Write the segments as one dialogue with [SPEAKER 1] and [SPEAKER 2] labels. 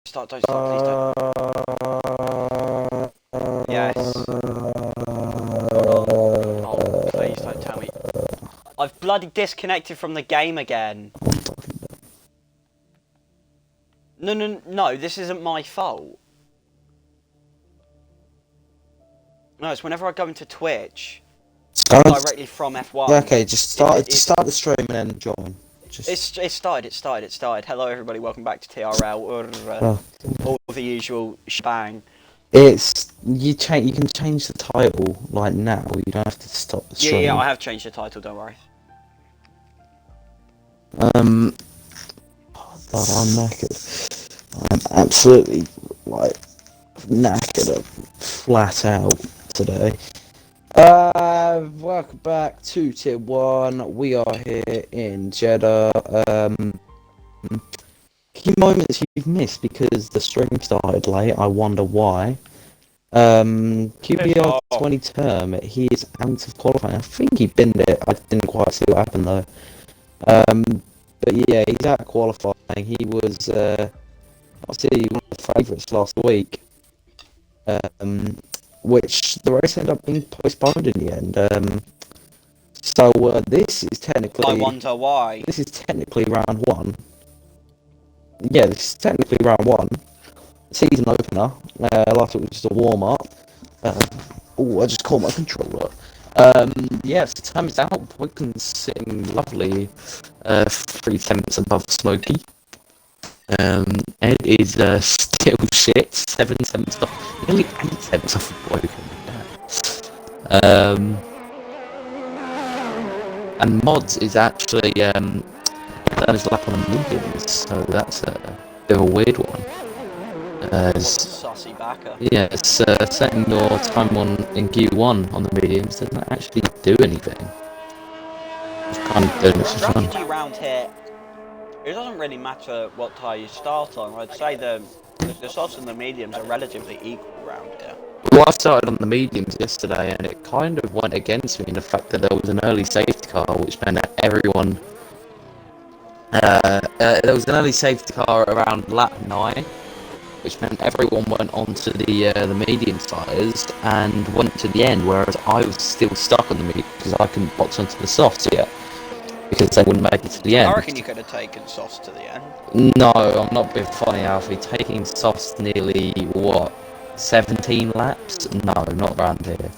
[SPEAKER 1] Start, don't start, please don't. Yes. Hold on. Oh, please don't tell me. I've bloody disconnected from the game again. No, this isn't my fault. No, it's whenever I go into Twitch, directly from F1.
[SPEAKER 2] Okay, just start the stream and then join.
[SPEAKER 1] It started. Hello everybody, welcome back to TRL. All the usual shebang.
[SPEAKER 2] You can change the title like now. You don't have to stop the stream.
[SPEAKER 1] Yeah, I have changed the title. Don't worry.
[SPEAKER 2] I'm knackered. I'm absolutely knackered, flat out today. Welcome back to Tier 1. We are here in Jeddah. Key moments you've missed because the stream started late. I wonder why. QBR 20 term, he is out of qualifying. I think he binned it. I didn't quite see what happened though. But yeah, he's out of qualifying. He was obviously one of the favourites last week. Which the race ended up being postponed in the end. So this is technically.
[SPEAKER 1] I wonder why.
[SPEAKER 2] This is technically round 1. Yeah, this is technically round 1. Season opener. Last week was just a warm up. Oh, I just caught my controller. Yes, the time is out. Wickham's sitting lovely, 3/10 above Smokey. Ed is still shit, 7/10 off, nearly 8/10 off Woken. And Mods is actually done his lap on the mediums, so that's a bit of a weird one.
[SPEAKER 1] Saucy backer.
[SPEAKER 2] Yeah, it's setting your time on in Q1 on the mediums doesn't actually do anything. It's kind of doing it for fun.
[SPEAKER 1] Strategy round here, it doesn't really matter what tyre you start on. I'd say the softs and the mediums are relatively equal round here.
[SPEAKER 2] Well, I started on the mediums yesterday, and it kind of went against me in the fact that there was an early safety car, which meant that everyone. There was an early safety car around lap 9, which meant everyone went onto the medium tyres and went to the end, whereas I was still stuck on the medium because I couldn't box onto the softs yet because they wouldn't make it to the end.
[SPEAKER 1] I reckon you could have taken softs to the end.
[SPEAKER 2] No, I'm not being funny, Alfie. Taking softs nearly, 17 laps? No, not around here.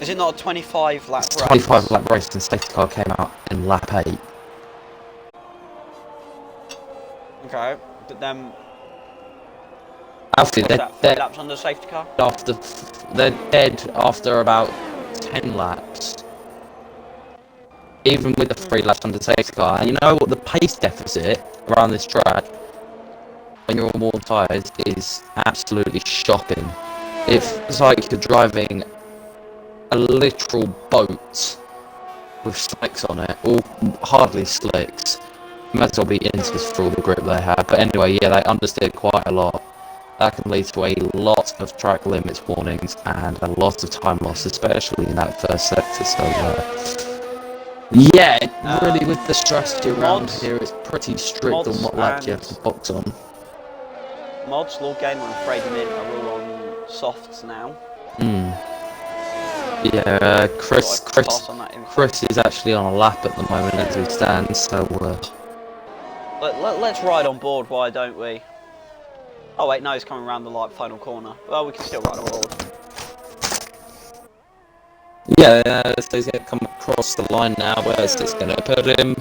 [SPEAKER 1] Is it not a 25 lap race?
[SPEAKER 2] 25 lap race and safety car came out in lap 8.
[SPEAKER 1] Okay, but then...
[SPEAKER 2] Alfie, they're
[SPEAKER 1] 3 laps on the safety car?
[SPEAKER 2] They're dead after about 10 laps. Even with the 3 laps on the safety car. And you know what, the pace deficit around this track when you're on warm tyres is absolutely shocking. It feels like you're driving a literal boat with slicks on it, or hardly slicks. Might as well be inters for all the grip they have. But anyway, yeah, they understeered quite a lot. That can lead to a lot of track limits warnings and a lot of time loss, especially in that first sector. So, yeah, really with the strategy around here, it's pretty strict on what lap you have to box on.
[SPEAKER 1] Mods, Lord Gamer and Freddie are all on softs now.
[SPEAKER 2] Yeah, Chris is actually on a lap at the moment as we stand, so
[SPEAKER 1] let's ride on board, why don't we? Oh wait, no, he's coming around the final corner. Well, we can still ride on board.
[SPEAKER 2] Yeah, so he's going to come across the line now. Where's this going to put him?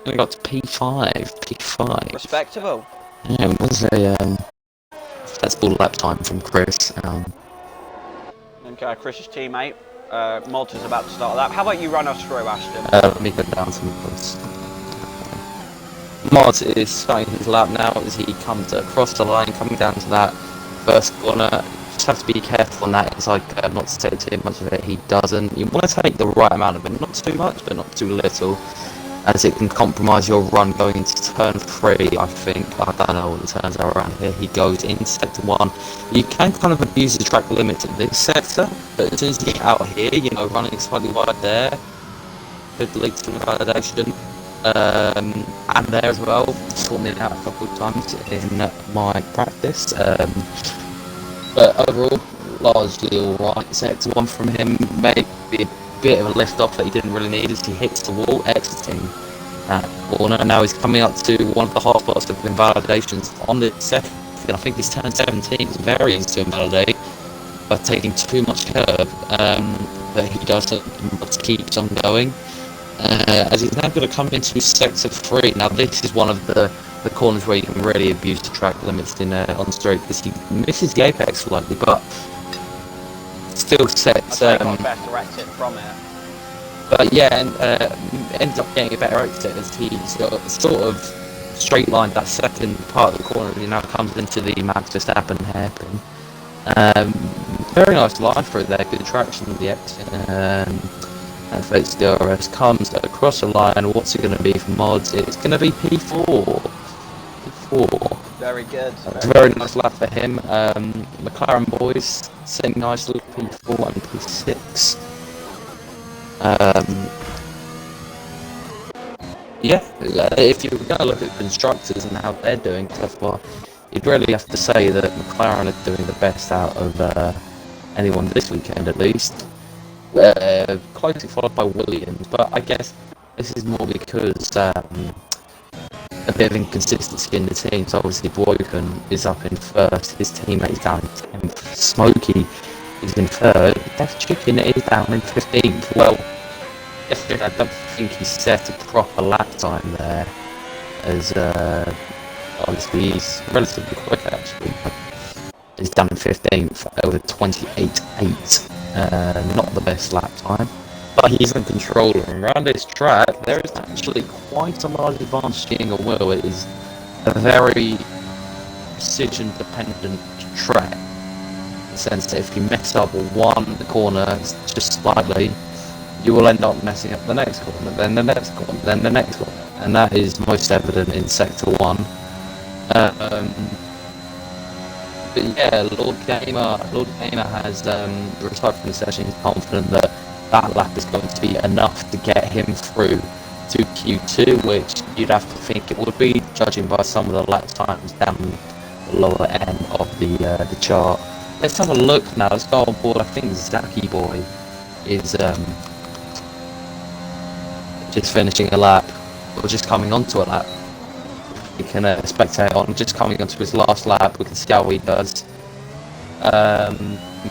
[SPEAKER 2] We got to P5.
[SPEAKER 1] Respectable.
[SPEAKER 2] Yeah, it was a sensible lap time from Chris.
[SPEAKER 1] Okay, Chris's teammate. Mods is about to start a lap. How about you run us through, Ashton?
[SPEAKER 2] Let me go down some of this. Mod is starting his lap now as he comes across the line, coming down to that first corner. Just have to be careful on that. It's like not to take too much of it. He doesn't. You want to take the right amount of it, not too much, but not too little, as it can compromise your run going into turn 3. I think I don't know what the turns are around here. He goes in sector 1. You can kind of abuse the track limits in this sector, but as soon as you get out here, you know, running slightly wide there could lead to invalidation. and there as well, sorting it out a couple of times in my practice. But overall, largely alright. Sector 1 from him, maybe a bit of a lift off that he didn't really need as he hits the wall, exiting that corner. Now he's coming up to one of the hot spots of invalidations on the second. I think he's turned 17. He's very easy to invalidate by taking too much curb, but he doesn't, but keeps on going. As he's now going to come into sector 3. Now this is one of the corners where you can really abuse the track limits in on straight, because he misses the apex slightly, but still sets.
[SPEAKER 1] I got a better exit from it.
[SPEAKER 2] But yeah, and ends up getting a better exit as he's sort of straight lined that second part of the corner, and he now comes into the Max Verstappen hairpin. Very nice line for it there, good traction at the exit. And Fates DRS comes across the line. What's it going to be for mods? It's going to be P4. P4.
[SPEAKER 1] Very good.
[SPEAKER 2] It's a very nice lap for him. McLaren boys sitting nicely, P4 and P6. Yeah, if you're going to look at constructors and how they're doing so far, you'd really have to say that McLaren are doing the best out of anyone this weekend at least. Closely followed by Williams, but I guess this is more because a bit of inconsistency in the team. So obviously Boykin is up in first, his teammate is down in 10th, Smokey is in third, Death Chicken is down in 15th. Well, I don't think he set a proper lap time there, as obviously he's relatively quick actually. He's down in 15th over 28.8. Not the best lap time, but he's in control. And around this track, there is actually quite a large advantage skiing a wheel. It is a very precision-dependent track, in the sense that if you mess up one corner just slightly, you will end up messing up the next corner, then the next corner, then the next corner, and that is most evident in Sector 1. But yeah, Lord Gamer has retired from the session. He's confident that that lap is going to be enough to get him through to Q2, which you'd have to think it would be, judging by some of the lap times down the lower end of the chart. Let's have a look now. Let's go on board. I think Zaki Boy is just finishing a lap, or just coming onto a lap. You can spectate on, just coming onto his last lap. We can see how he does.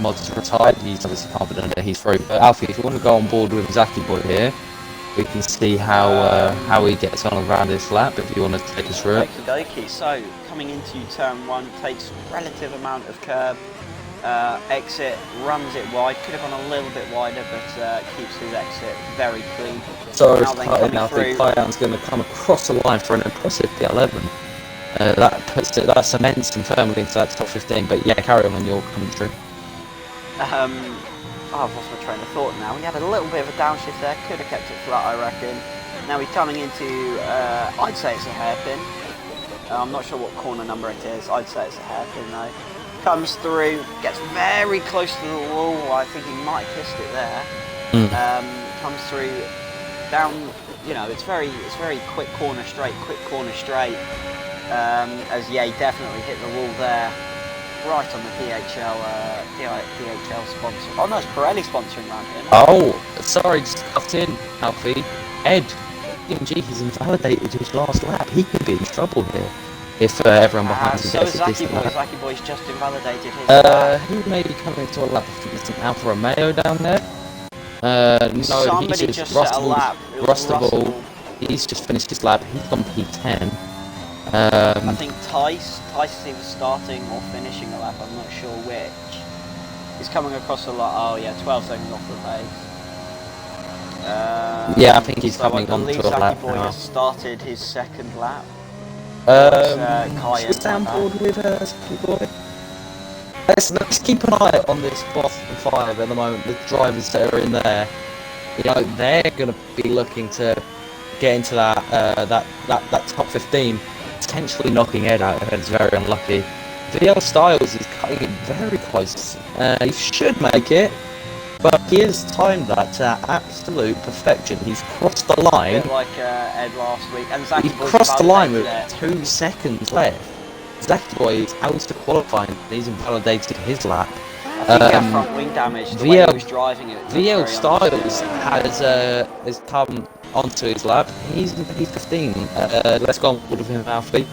[SPEAKER 2] Mods retired. He's obviously confident that he's through. But Alfie, if you want to go on board with Zaki Boy here, we can see how he gets on around this lap. If you want to take us through it.
[SPEAKER 1] Okie dokie. So coming into turn 1, takes relative amount of curb. Exit, runs it wide. Could have gone a little bit wider, but keeps his exit very clean.
[SPEAKER 2] So Kyan's going to come across the line for an impressive P11. That cements him firmly into that top 15. But yeah, carry on your commentary.
[SPEAKER 1] I've lost my train of thought now. He had a little bit of a downshift there. Could have kept it flat, I reckon. Now he's coming into, I'd say it's a hairpin. I'm not sure what corner number it is. I'd say it's a hairpin though. Comes through, gets very close to the wall. I think he might have kissed it there. Comes through, down. You know, it's very quick corner straight. As yeah, he definitely hit the wall there, right on the PHL sponsor. Oh no, it's Pirelli sponsoring round here.
[SPEAKER 2] Oh, sorry, just cut in, Alfie. Ed, DMG has invalidated his last lap. He could be in trouble here if everyone behind him gets a decent lap.
[SPEAKER 1] Zaki Boy's just invalidated his lap.
[SPEAKER 2] Who may be coming to a lap? I think there's an Alfa Romeo down there. No,
[SPEAKER 1] somebody
[SPEAKER 2] he's
[SPEAKER 1] just set a lap.
[SPEAKER 2] Rustable. He's just finished his lap. He's on P10.
[SPEAKER 1] I think Tice is either starting or finishing a lap. I'm not sure which. He's coming across a lot. Oh yeah, 12 seconds off the pace.
[SPEAKER 2] Yeah, I think he's coming on to a lap
[SPEAKER 1] Boy
[SPEAKER 2] now.
[SPEAKER 1] has started his second lap.
[SPEAKER 2] Should we stay on board with Zaki Boy? Let's keep an eye on this bottom 5 at the moment. The drivers that are in there, you know, they're going to be looking to get into that top 15, potentially knocking Ed out. Ed's very unlucky. VL Styles is cutting it very close. He should make it. But he has timed that to absolute perfection. He's crossed the
[SPEAKER 1] A
[SPEAKER 2] line.
[SPEAKER 1] bit like Ed last week, and
[SPEAKER 2] He
[SPEAKER 1] Zachy Boy's
[SPEAKER 2] crossed the line with
[SPEAKER 1] invalidated it.
[SPEAKER 2] 2 seconds left. Zachy Boy is out of qualifying. He's invalidated his lap.
[SPEAKER 1] I think he had front wing damage. The way he was driving it.
[SPEAKER 2] VL Styles has come onto his lap. He's in P15. Let's go on board with him, Alfie.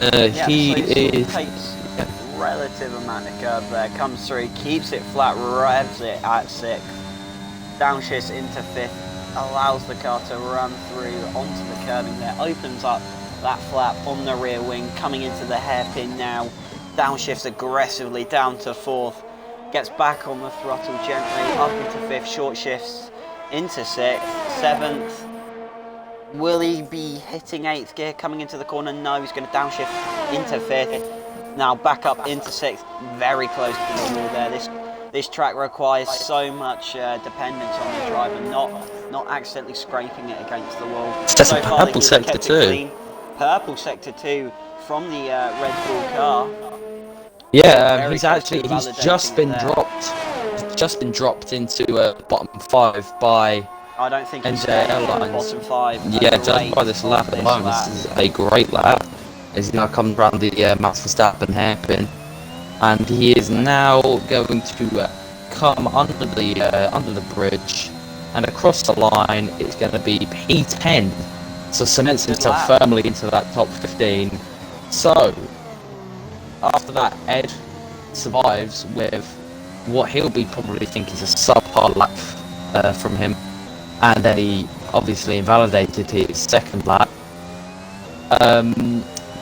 [SPEAKER 1] Yeah,
[SPEAKER 2] He
[SPEAKER 1] so
[SPEAKER 2] is.
[SPEAKER 1] takes relative amount of curve there, comes through, keeps it flat, revs it at 6th, downshifts into 5th, allows the car to run through onto the curbing there, opens up that flap on the rear wing, coming into the hairpin now, downshifts aggressively down to 4th, gets back on the throttle gently, up into 5th, short shifts into 6th, 7th. Will he be hitting 8th gear coming into the corner? No, he's going to downshift into 5th. Now back up into 6th, very close to the wall there. This track requires so much dependence on the driver, not accidentally scraping it against the wall.
[SPEAKER 2] That's
[SPEAKER 1] So
[SPEAKER 2] a
[SPEAKER 1] far,
[SPEAKER 2] purple
[SPEAKER 1] he's
[SPEAKER 2] sector
[SPEAKER 1] kept it
[SPEAKER 2] too.
[SPEAKER 1] clean. Purple sector 2 from the Red Bull car.
[SPEAKER 2] Yeah, he's just been
[SPEAKER 1] there.
[SPEAKER 2] dropped. He's just been dropped into bottom 5 by
[SPEAKER 1] I don't think he's
[SPEAKER 2] NJ
[SPEAKER 1] staying
[SPEAKER 2] Airlines.
[SPEAKER 1] bottom 5.
[SPEAKER 2] Yeah, just by this lap at the moment. This is a great lap. As he now comes around the Max Verstappen hairpin, and he is now going to come under the bridge and across the line. It's going to be P10, so cements himself firmly into that top 15. So after that, Ed survives with what he'll be probably think is a subpar lap from him, and then he obviously invalidated his second lap.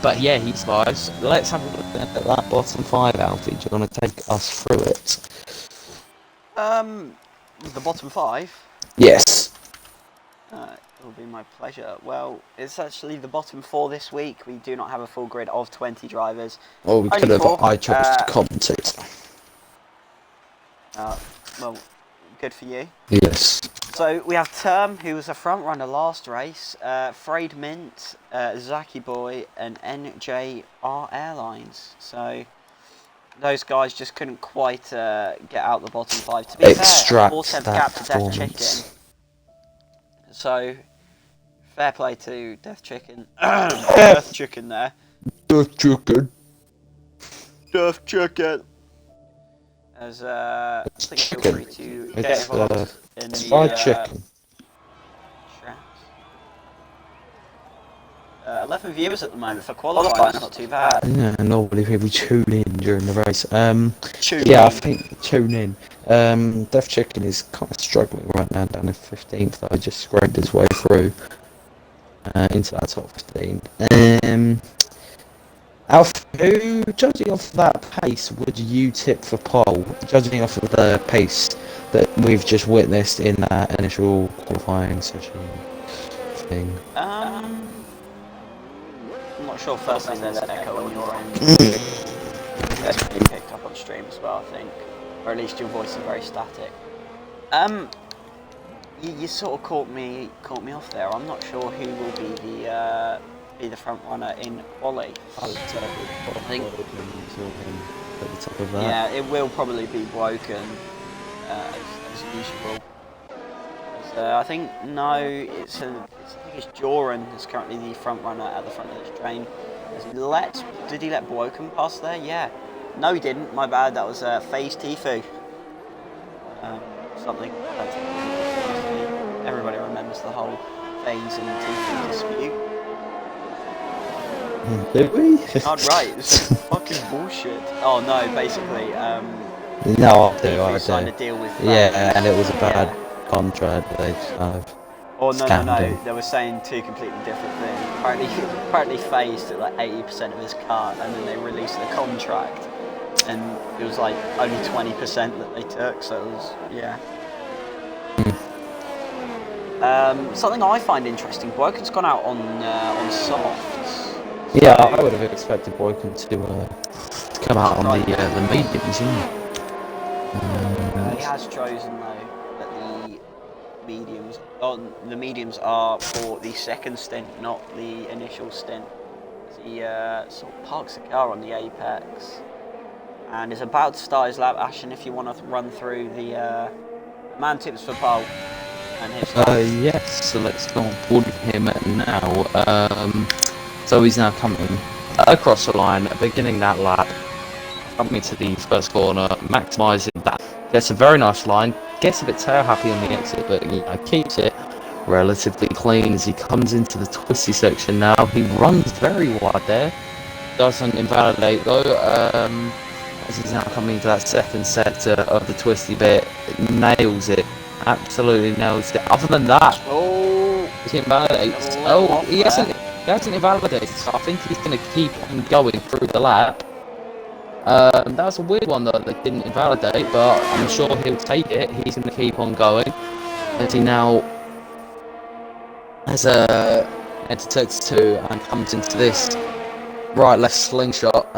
[SPEAKER 2] But yeah, he survives. Let's have a look at that bottom 5, Alfie. Do you want to take us through it?
[SPEAKER 1] The bottom 5?
[SPEAKER 2] Yes.
[SPEAKER 1] It will be my pleasure. Well, it's actually the bottom 4 this week. We do not have a full grid of 20 drivers.
[SPEAKER 2] Well, we could have. I chose to commentate.
[SPEAKER 1] Well, good for you.
[SPEAKER 2] Yes.
[SPEAKER 1] So we have Term, who was a front runner last race, Frayed Mint, Zachy Boy, and NJR Airlines. So those guys just couldn't quite get out the bottom 5. To be fair, 4/10 gap to Death Chicken. So fair play to Death Chicken. Death Chicken there.
[SPEAKER 2] Death Chicken.
[SPEAKER 1] Death Chicken. As please feel free to get involved in the
[SPEAKER 2] fried chicken.
[SPEAKER 1] Chat. 11 viewers at the moment for qualifying. That's not too bad.
[SPEAKER 2] Yeah, normally people tune in during the race.
[SPEAKER 1] I
[SPEAKER 2] think tune in. Death Chicken is kind of struggling right now down in 15th, though. Just scraped his way through into that top 15. Alf, who, judging off that pace, would you tip for pole? Judging off of the pace that we've just witnessed in that initial qualifying session thing.
[SPEAKER 1] I'm not sure. Firstly, there's echo on your end. That's being picked up on stream as well, I think, or at least your voice is very static. You sort of caught me off there. I'm not sure who will be the front runner in quali.
[SPEAKER 2] I think at the top of that.
[SPEAKER 1] Yeah, it will probably be Woken as usual. I think I think it's Joran who's currently the front runner at the front of this train. Did he let Woken pass there? Yeah. No, he didn't. My bad. That was FaZe Tifu. Something. Everybody remembers the whole FaZe and Tifu dispute.
[SPEAKER 2] Did we?
[SPEAKER 1] Oh, right, this is fucking bullshit. Oh no, basically,
[SPEAKER 2] no, I do.
[SPEAKER 1] signed a deal with
[SPEAKER 2] yeah, and it was a bad contract that they have.
[SPEAKER 1] Oh no, they were saying two completely different things. Apparently FaZe took like 80% of his cut, and then they released the contract, and it was like only 20% that they took, so it was, yeah. Something I find interesting, Woken's gone out on softs.
[SPEAKER 2] Yeah, I would have expected Woken to come out on the mediums,
[SPEAKER 1] he has chosen though that the mediums are for the second stint, not the initial stint. He sort of parks the car on the apex and is about to start his lap. Ashton, if you want to run through the man tips for pole and his lap.
[SPEAKER 2] Yes, so let's go on board with him now. So he's now coming across the line, beginning that lap, coming to the first corner, maximising that. Gets a very nice line, gets a bit tail happy on the exit, but keeps it relatively clean as he comes into the twisty section now. He runs very wide there, doesn't invalidate though, as he's now coming to that second sector of the twisty bit, nails it, absolutely nails it. Other than that, he invalidates. He hasn't invalidated, so I think he's going to keep on going through the lap. That was a weird one though that didn't invalidate, but I'm sure he'll take it. He's going to keep on going as he now has enter turns 2 and comes into this right-left slingshot,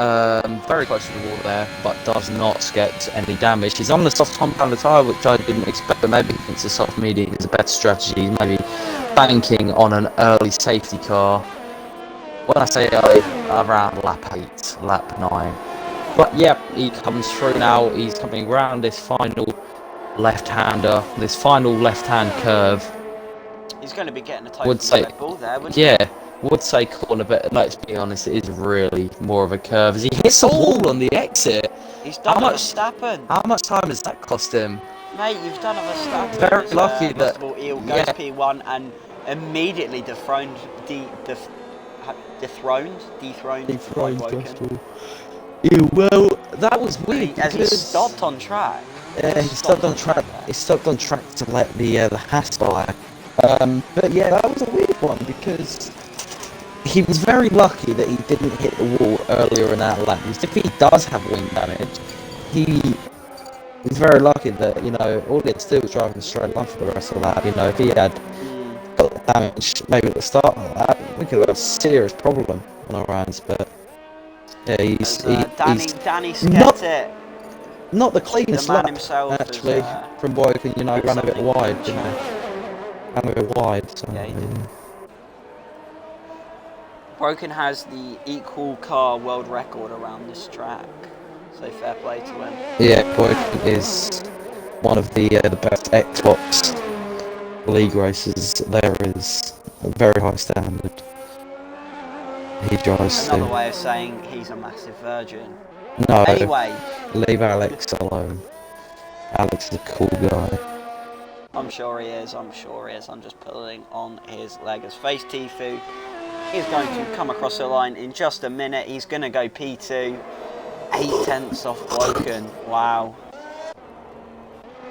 [SPEAKER 2] very close to the wall there, but does not get any damage. He's on the soft compound tyre, which I didn't expect, but maybe he thinks the soft medium is a better strategy. He's maybe banking on an early safety car. When I say early, around lap 8, lap 9. But yeah, he comes through now. He's coming around this final left-hander, this final left-hand curve.
[SPEAKER 1] He's going to be getting a total Red Bull there, wouldn't he?
[SPEAKER 2] Yeah, would say corner, but let's be honest, it is really more of a curve as he hits the wall on the exit.
[SPEAKER 1] He's done a Verstappen.
[SPEAKER 2] How much time has that cost him?
[SPEAKER 1] Mate, you've done a Verstappen.
[SPEAKER 2] Very lucky that
[SPEAKER 1] Eel goes P1 and immediately dethroned Woken.
[SPEAKER 2] Well, that was weird
[SPEAKER 1] as he stopped on track.
[SPEAKER 2] Yeah, he stopped on track. He stopped on track to let the Haas by. But yeah, that was a weird one because he was very lucky that he didn't hit the wall earlier in that lap. Because if he does have wing damage, he's very lucky that all he had to do was drive in a straight line for the rest of the lap. If he had got damage maybe at the start of the lap, we could have a serious problem on our hands. But yeah,
[SPEAKER 1] Danny skipped it.
[SPEAKER 2] Not the cleanest lap, actually, from Woken. Ran a bit wide, didn't he? Ran a bit wide. So,
[SPEAKER 1] yeah, he did. Woken has the equal car world record around this track, so fair play to him.
[SPEAKER 2] Yeah, Woken is one of the best Xbox league racers there is. A very high standard. He drives
[SPEAKER 1] another way of saying he's a massive virgin.
[SPEAKER 2] No,
[SPEAKER 1] anyway,
[SPEAKER 2] leave Alex alone. Alex is a cool guy.
[SPEAKER 1] I'm sure he is. I'm just pulling on his leg as Face Tifu is going to come across the line in just a minute. He's going to go P2, 8/10 off Woken. Wow.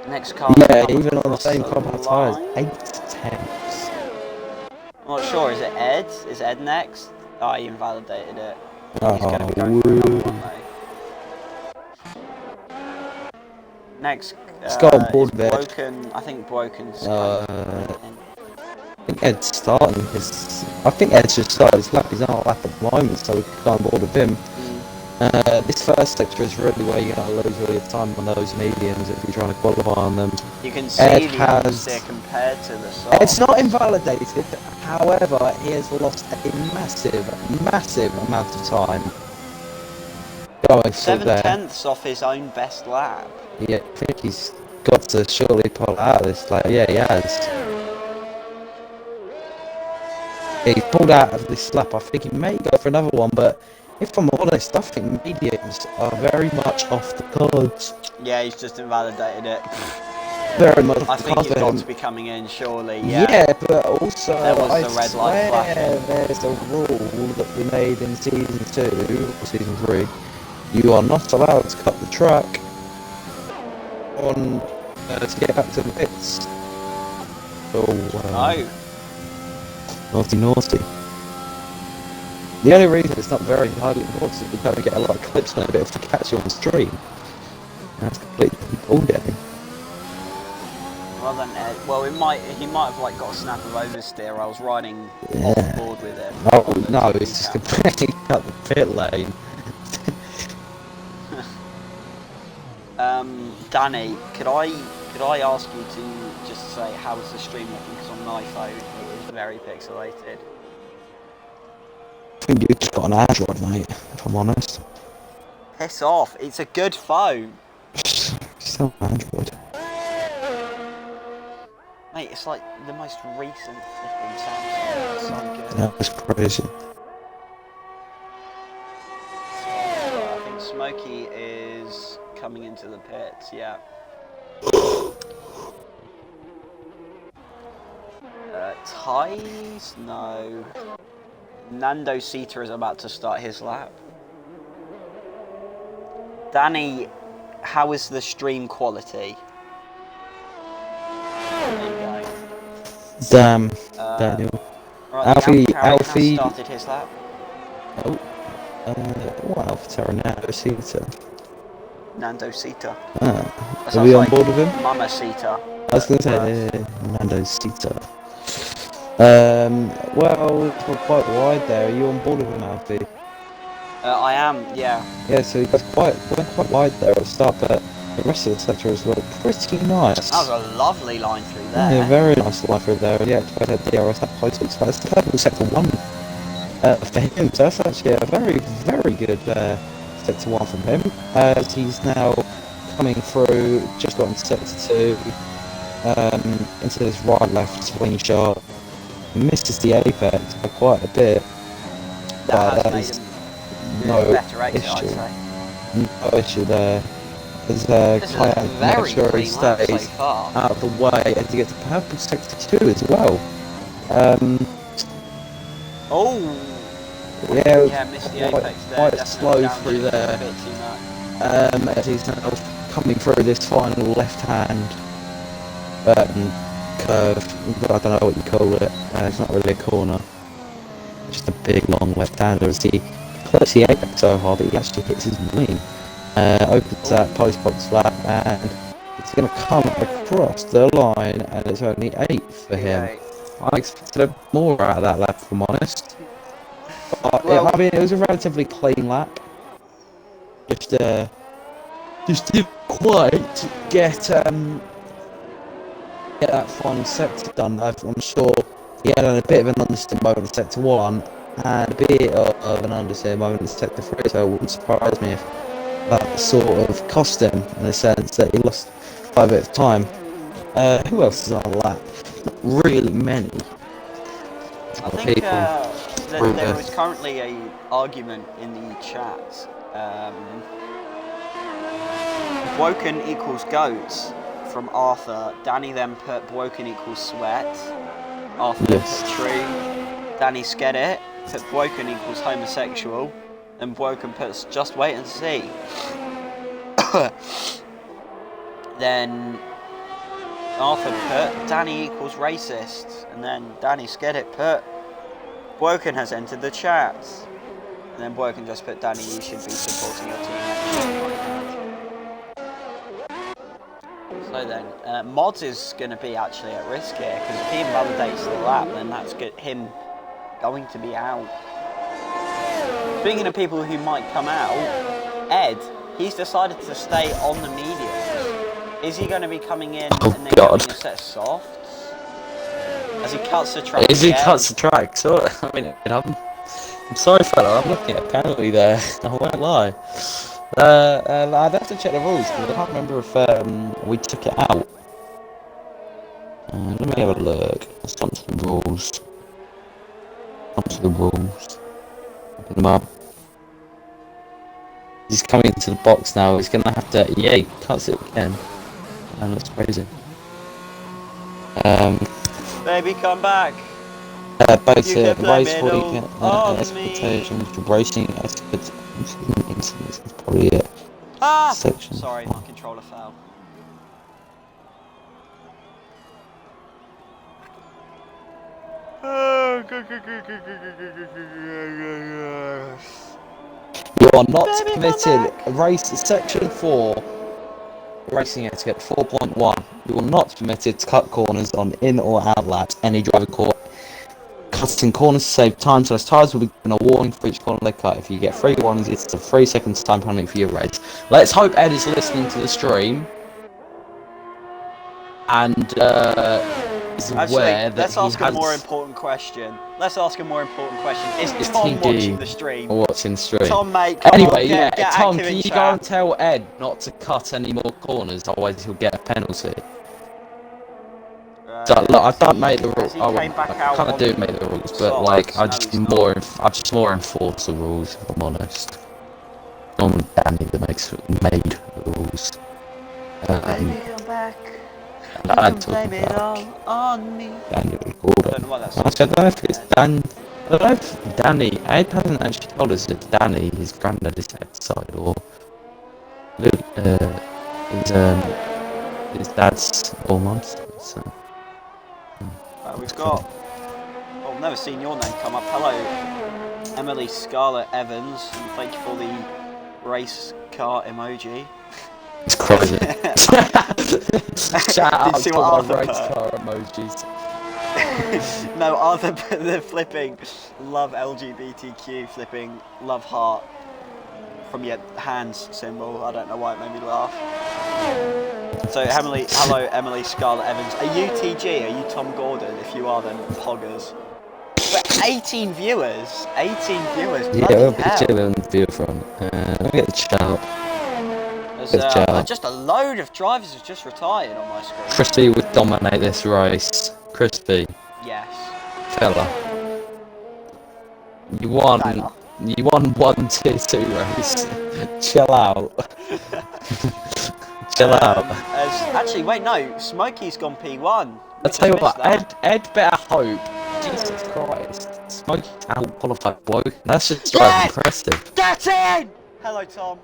[SPEAKER 1] Next car.
[SPEAKER 2] Yeah, even on the same compound tyres, 8/10.
[SPEAKER 1] I'm not sure. Is it Ed? Is Ed next? Oh, he invalidated it. He's going to be
[SPEAKER 2] going
[SPEAKER 1] for another one, though. Next,
[SPEAKER 2] let's go on board with
[SPEAKER 1] Woken. I think Woken's
[SPEAKER 2] I think Ed's starting his. I think Ed's just started his lap. He's on a lap at the moment, so we can go on board with him. This first sector is really where you're going to lose all your time on those mediums if you're trying to qualify on them.
[SPEAKER 1] You can see the odds there compared to the soft.
[SPEAKER 2] Ed's not invalidated, however, he has lost a massive amount of time going through there.
[SPEAKER 1] 7/10 off his own best lap.
[SPEAKER 2] Yeah, I think he's got to surely pull out of this. Yeah, he has. He's pulled out of this lap. I think he may go for another one, but if I'm honest, I think mediums are very much off the cards.
[SPEAKER 1] Yeah, he's just invalidated it.
[SPEAKER 2] Very much off
[SPEAKER 1] I
[SPEAKER 2] the
[SPEAKER 1] think
[SPEAKER 2] cards.
[SPEAKER 1] he's got to be coming in, surely.
[SPEAKER 2] Yeah, but also
[SPEAKER 1] there was the red light flashing.
[SPEAKER 2] There's a rule that we made in season 2 or season 3. You are not allowed to cut the track on to get back to the pits.
[SPEAKER 1] No.
[SPEAKER 2] Naughty. The only reason it's not very highly important is because we get a lot of clips on it, but if we catch you on stream, that's completely all day.
[SPEAKER 1] Well then, well, he might have got a snap of oversteer. I was riding off board with him.
[SPEAKER 2] Oh no, it's just completely cut the pit lane.
[SPEAKER 1] Danny, could I ask you to just say how's the stream looking? Because on my phone it is very pixelated.
[SPEAKER 2] I think you've just got an Android, mate, if I'm honest.
[SPEAKER 1] Piss off. It's a good phone.
[SPEAKER 2] Still Android.
[SPEAKER 1] Mate, it's like the most recent flipping Samsung. It's so good.
[SPEAKER 2] That's crazy.
[SPEAKER 1] I think Smokey is coming into the pits, yeah. Ties? No. Nando Sita is about to start his lap. Danny, how is the stream quality? There you go.
[SPEAKER 2] Damn, Daniel.
[SPEAKER 1] Right,
[SPEAKER 2] Alfie,
[SPEAKER 1] has started his lap.
[SPEAKER 2] Oh, what Alpha Terra Nando Sita?
[SPEAKER 1] Nando Sita.
[SPEAKER 2] Are we on board with him?
[SPEAKER 1] Mama Sita.
[SPEAKER 2] I was going to say Nando Sita. Well, it's not quite wide there. Are you on board with him, Alfie?
[SPEAKER 1] I am, yeah.
[SPEAKER 2] Yeah, so he went quite wide there at the start, but the rest of the sector as well, pretty nice.
[SPEAKER 1] That was a lovely line through there.
[SPEAKER 2] Yeah, very nice line through there. Yeah, quite a DRS that close. That's the purple sector 1 for him. So that's actually a very, very good sector 1 from him. As he's now coming through, just got into sector 2, into this right-left swing shot. Misses the apex by quite a bit.
[SPEAKER 1] That is no better exit,
[SPEAKER 2] issue.
[SPEAKER 1] I'd say.
[SPEAKER 2] No issue there. As Kayak makes sure he stays out of the way as he gets to purple sector 2 as well.
[SPEAKER 1] Yeah, missed the apex there.
[SPEAKER 2] Quite slow through there. As he's now coming through this final left-hand curve. I don't know what you call it. It's not really a corner. Just a big long left-hander as he closes the apex so hard that he actually hits his wing. Opens that post-box flap and it's going to come across the line and it's only 8 for him. I expected more out of that lap, if I'm honest. But, I mean, it was a relatively clean lap. Just didn't quite get that final sector done. I'm sure he had a bit of an understeer moment in sector 1 and a bit of an understeer moment in sector 3, so it wouldn't surprise me if that sort of cost him in the sense that he lost quite a bit of time. Who else is on the lap? Not really many.
[SPEAKER 1] I think there is currently an argument in the chat. Woken equals goats from Arthur. Danny then put Woken equals sweat. Arthur put true. Danny scared it. Put Woken equals homosexual. And Woken puts just wait and see. Then Arthur put Danny equals racist. And then Danny scared it put Woken has entered the chat. And then Woken just put Danny, you should be supporting your team. So then, Mods is going to be actually at risk here, because if he invalidates the lap, then that's him going to be out. Speaking of people who might come out, Ed, he's decided to stay on the medium. Is he going to be coming in and then getting a set of softs? As he cuts the track
[SPEAKER 2] Cuts the track, so, I mean, I'm sorry fella, I'm looking at a penalty there, I won't lie. I'd have to check the rules because I can't remember if we took it out. Let me have a look. Let's come to the rules. Open them up. He's coming into the box now. He's gonna have to. Yeah, he cuts it again. And that's crazy.
[SPEAKER 1] Baby, come back.
[SPEAKER 2] Both here. Race week. Expectations. Racing expectations. That's probably it. Section.
[SPEAKER 1] Sorry, my controller fell.
[SPEAKER 2] You are not permitted. Race section 4. Racing etiquette 4.1. You are not permitted to cut corners on in or out laps. Any driver caught cutting corners to save time, so as tyres will be given a warning for each corner they cut. If you get 3 warnings, it's a 3 seconds time penalty for your race. Let's hope Ed is listening to the stream and is
[SPEAKER 1] Actually,
[SPEAKER 2] aware that
[SPEAKER 1] let's
[SPEAKER 2] he
[SPEAKER 1] ask a more
[SPEAKER 2] has.
[SPEAKER 1] important question. Let's ask a more important question. Is
[SPEAKER 2] Is
[SPEAKER 1] Tom watching
[SPEAKER 2] TG
[SPEAKER 1] the stream?
[SPEAKER 2] watching the stream?
[SPEAKER 1] Tom, mate, come
[SPEAKER 2] Anyway,
[SPEAKER 1] on,
[SPEAKER 2] yeah,
[SPEAKER 1] get
[SPEAKER 2] Tom,
[SPEAKER 1] active
[SPEAKER 2] can
[SPEAKER 1] in
[SPEAKER 2] you go and
[SPEAKER 1] chat.
[SPEAKER 2] tell Ed not to cut any more corners, otherwise he'll get a penalty. So, look, I don't make the rules. I kind of do make the rules, but like I just more enforce the rules. If I'm honest, normally Danny that made the rules.
[SPEAKER 1] Baby, come back.
[SPEAKER 2] And
[SPEAKER 1] You
[SPEAKER 2] I
[SPEAKER 1] can
[SPEAKER 2] took
[SPEAKER 1] blame
[SPEAKER 2] it
[SPEAKER 1] it
[SPEAKER 2] back.
[SPEAKER 1] all on me.
[SPEAKER 2] Daniel
[SPEAKER 1] I
[SPEAKER 2] Gordon.
[SPEAKER 1] don't know what that
[SPEAKER 2] I
[SPEAKER 1] song
[SPEAKER 2] don't know if it's
[SPEAKER 1] is.
[SPEAKER 2] Dan. I don't know if Danny. Ed hasn't actually told us if Danny, his granddad, is outside or Luke, his dad's almost. So.
[SPEAKER 1] We've got. Oh, I've never seen your name come up. Hello, Emily Scarlett Evans, and thank you for the race car emoji.
[SPEAKER 2] It's crazy. Shout out
[SPEAKER 1] see
[SPEAKER 2] to
[SPEAKER 1] what
[SPEAKER 2] my
[SPEAKER 1] Arthur
[SPEAKER 2] race
[SPEAKER 1] put?
[SPEAKER 2] car emojis.
[SPEAKER 1] No, Arthur put the flipping love LGBTQ flipping love heart from your hands symbol. I don't know why it made me laugh. So Emily, hello Emily Scarlett Evans. Are you TG? Are you Tom Gordon? If you are, then poggers. But 18 viewers, 18 viewers.
[SPEAKER 2] Yeah,
[SPEAKER 1] Bloody
[SPEAKER 2] we'll be
[SPEAKER 1] hell.
[SPEAKER 2] chilling on the view front. Let me get the shout.
[SPEAKER 1] There's just a load of drivers have just retired on my screen.
[SPEAKER 2] Crispy would dominate this race. Crispy.
[SPEAKER 1] Yes.
[SPEAKER 2] Fella. You won.
[SPEAKER 1] Fella.
[SPEAKER 2] You won 1 tier 2 race. Chill out. Chill out.
[SPEAKER 1] Actually, wait, no. Smokey's gone P1.
[SPEAKER 2] I'll tell you what, Ed better hope. Jesus Christ. Smokey's out qualified bloke. That's just impressive.
[SPEAKER 1] Get in! Hello, Tom.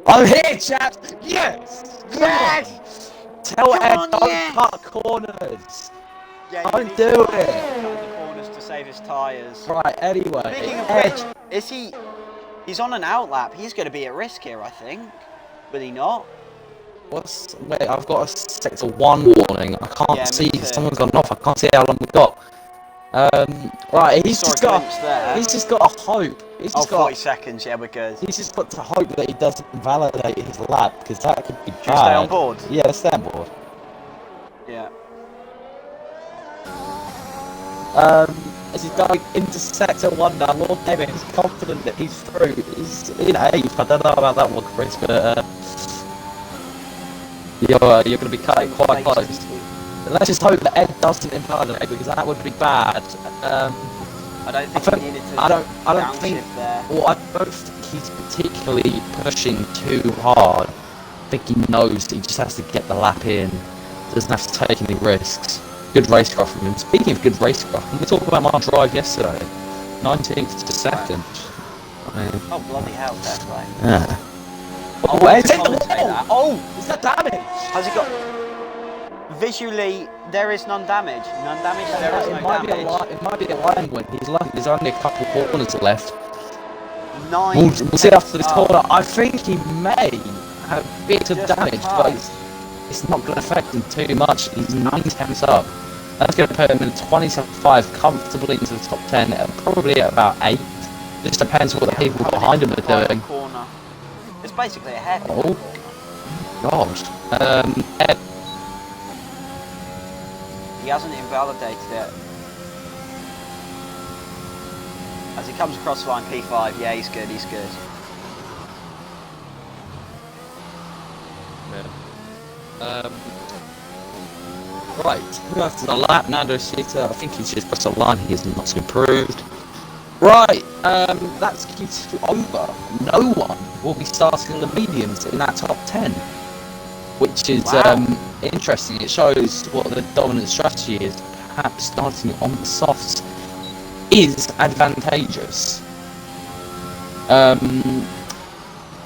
[SPEAKER 2] I'm here, chaps! Yes!
[SPEAKER 1] Yes!
[SPEAKER 2] Tell
[SPEAKER 1] Come
[SPEAKER 2] Ed
[SPEAKER 1] on,
[SPEAKER 2] don't
[SPEAKER 1] yes!
[SPEAKER 2] cut corners.
[SPEAKER 1] Yeah,
[SPEAKER 2] Don't do it.
[SPEAKER 1] Cut the corners to save his tyres.
[SPEAKER 2] Right, anyway.
[SPEAKER 1] Speaking of
[SPEAKER 2] Ed.
[SPEAKER 1] which, is he? He's on an outlap. He's going to be at risk here, I think. Will he not?
[SPEAKER 2] Wait, I've got a sector 1 warning. I can't see. Someone's gone off. I can't see how long we've got. Right, he's just got a hope. He's just got
[SPEAKER 1] 40 seconds, yeah, we're good.
[SPEAKER 2] He's just got to hope that he doesn't validate his lap, because that could be bad.
[SPEAKER 1] Should we stay on board?
[SPEAKER 2] Yeah, let's stay on board.
[SPEAKER 1] Yeah.
[SPEAKER 2] As he's going into sector 1 now, Lord David is confident that he's through. He's in 8th. I don't know about that one, Chris, but you're going to be cutting quite close. Let's just hope that Ed doesn't invalidate, because that would be bad.
[SPEAKER 1] I don't think he needed to downshift there.
[SPEAKER 2] Well, I don't think he's particularly pushing too hard. I think he knows that he just has to get the lap in. Doesn't have to take any risks. Good racecraft from him. Speaking of good racecraft, can we talk about my drive yesterday? 19th to 2nd.
[SPEAKER 1] Oh, bloody hell, fair play.
[SPEAKER 2] Yeah.
[SPEAKER 1] Oh, Ed's in the wall!
[SPEAKER 2] Oh! Is that damage?
[SPEAKER 1] Has he got... Visually, there is none damage. None damage, there is no damage.
[SPEAKER 2] It might be a line win. He's lucky. There's only a couple of corners left.
[SPEAKER 1] 9.
[SPEAKER 2] We'll see after this corner. I think he may have a bit of damage, but it's not going to affect him too much. He's 9 tenths up. That's going to put him in 27.5 comfortably into the top 10, probably at about 8. Just depends what the people behind him are doing.
[SPEAKER 1] Corner. It's basically a hairpin.
[SPEAKER 2] Oh, gosh. Ed.
[SPEAKER 1] He hasn't invalidated it. As he comes across the line, P5, yeah, he's good, he's good.
[SPEAKER 2] Yeah. Right, after the lap, Nando Sita, I think he's just crossed the line, he is not improved. Right, that's Q2 over. No one will be starting in the mediums in that top 10. Which is interesting. It shows what the dominant strategy is. Perhaps starting on the softs is advantageous.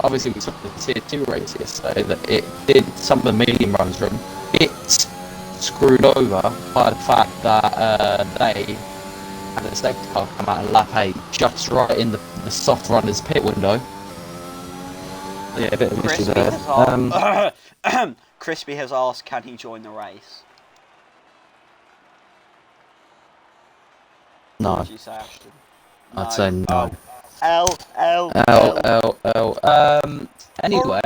[SPEAKER 2] Obviously, we took the tier 2 race yesterday that it did some of the medium runs from bit screwed over by the fact that they had a safety car come out in lap 8 just right in the soft runners pit window. Yeah, a bit of an issue there.
[SPEAKER 1] Crispy has asked, can he join the race?
[SPEAKER 2] No.
[SPEAKER 1] What would you say, Ashton?
[SPEAKER 2] I'd say no. Anyway,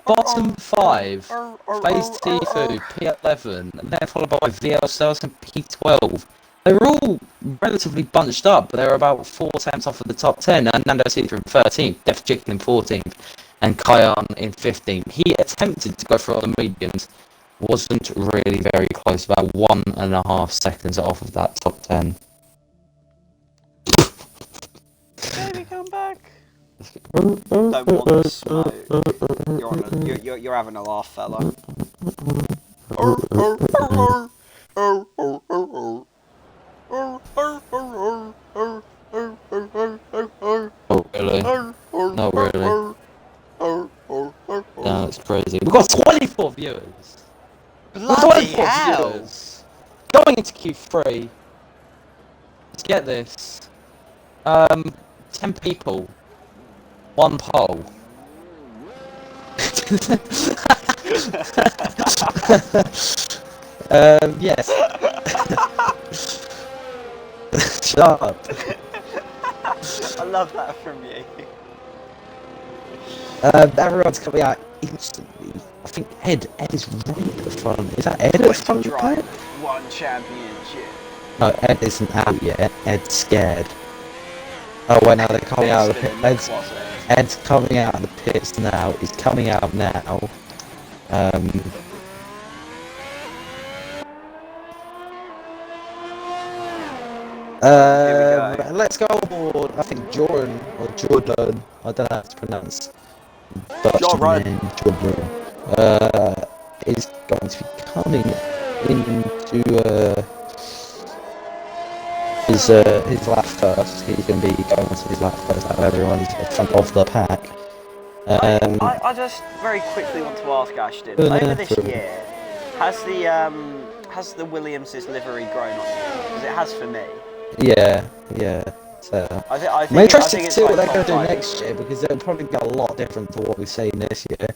[SPEAKER 2] bottom 5, Phase T2, P11, and then followed by VL Cells and P12. They were all relatively bunched up, but they were about 4 attempts off of the top 10, and Nando Caesar in 13th, Def Chicken in 14th, and Kion in 15th. He attempted to go for all the mediums, wasn't really very close, about 1.5 seconds off of that top 10.
[SPEAKER 1] Baby, come back. Don't want the smoke. You're having a laugh, fella.
[SPEAKER 2] Oh, really? Not really. No, it's crazy. We've got 24 viewers.
[SPEAKER 1] Bloody hell!
[SPEAKER 2] Viewers. Going into Q3. Let's get this. 10 people. 1 poll. Yes. Shut up.
[SPEAKER 1] I love that from you.
[SPEAKER 2] Everyone's coming out instantly. I think Ed is right at the front. Is that Ed at the front of the pack?
[SPEAKER 1] One championship.
[SPEAKER 2] No, Ed isn't out yet. Ed's scared. Oh wait, no, they're coming out of the pit. Ed's coming out of the pits now. He's coming out now. Let's go aboard. I think Jordan or Jordan. I don't know how to pronounce. Jordan. Is going to be coming into his lap first. He's going to be going onto his lap first out of everyone. He's at the front of the pack.
[SPEAKER 1] I just very quickly want to ask Ashton, over this year, has the Williams' livery grown on you? Because it has for me.
[SPEAKER 2] Yeah. So, I'm interested to see what they're going to do next year, because it'll probably be a lot different to what we've seen this year.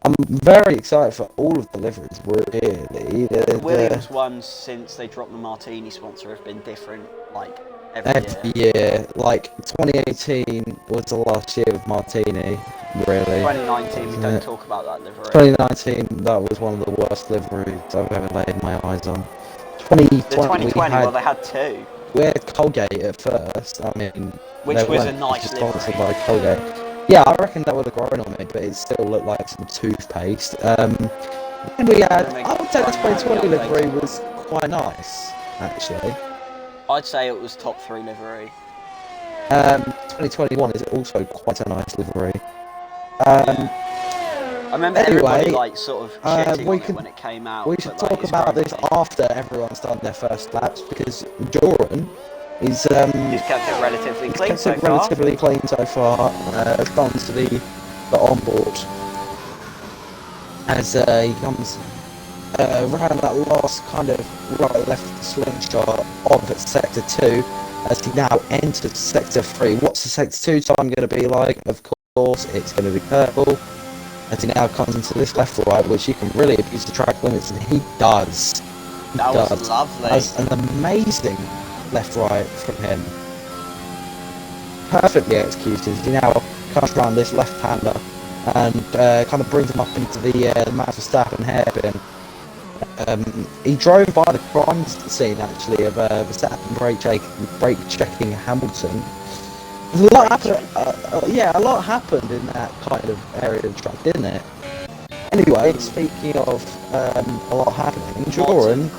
[SPEAKER 2] I'm very excited for all of the liveries, really.
[SPEAKER 1] The Williams ones, since they dropped the Martini sponsor, have been different, like, every year.
[SPEAKER 2] Like 2018 was the last year with Martini, really.
[SPEAKER 1] 2019, we don't talk about that livery.
[SPEAKER 2] 2019, that was one of the worst liveries I've ever laid my eyes on. 2020,
[SPEAKER 1] well, they had 2.
[SPEAKER 2] We had Colgate at first, I mean...
[SPEAKER 1] Which was a nice
[SPEAKER 2] sponsored by Colgate. Yeah, I reckon that would have grown on me, but it still looked like some toothpaste. And we had... I would say the 2020 livery was quite nice, actually.
[SPEAKER 1] I'd say it was top 3 livery.
[SPEAKER 2] 2021 is also quite a nice livery.
[SPEAKER 1] I remember everybody like sort of shitting on it when it came out.
[SPEAKER 2] We should talk about this after everyone's done their first laps, because Joran is
[SPEAKER 1] he's kept it relatively clean so far.
[SPEAKER 2] Has gone to the onboard as he comes around that last kind of right left slingshot of sector 2 as he now enters sector 3. What's the sector 2 time going to be like? Of course, it's going to be purple. As he now comes into this left-right, which you can really abuse the track limits, and he does.
[SPEAKER 1] That was lovely.
[SPEAKER 2] That's an amazing left-right from him. Perfectly executed. He now comes around this left-hander and kind of brings him up into the Max Verstappen hairpin. He drove by the crime scene, actually, of Verstappen brake checking Hamilton. A lot happened in that kind of area of the track, didn't it? Anyway, speaking of a lot happening, Joran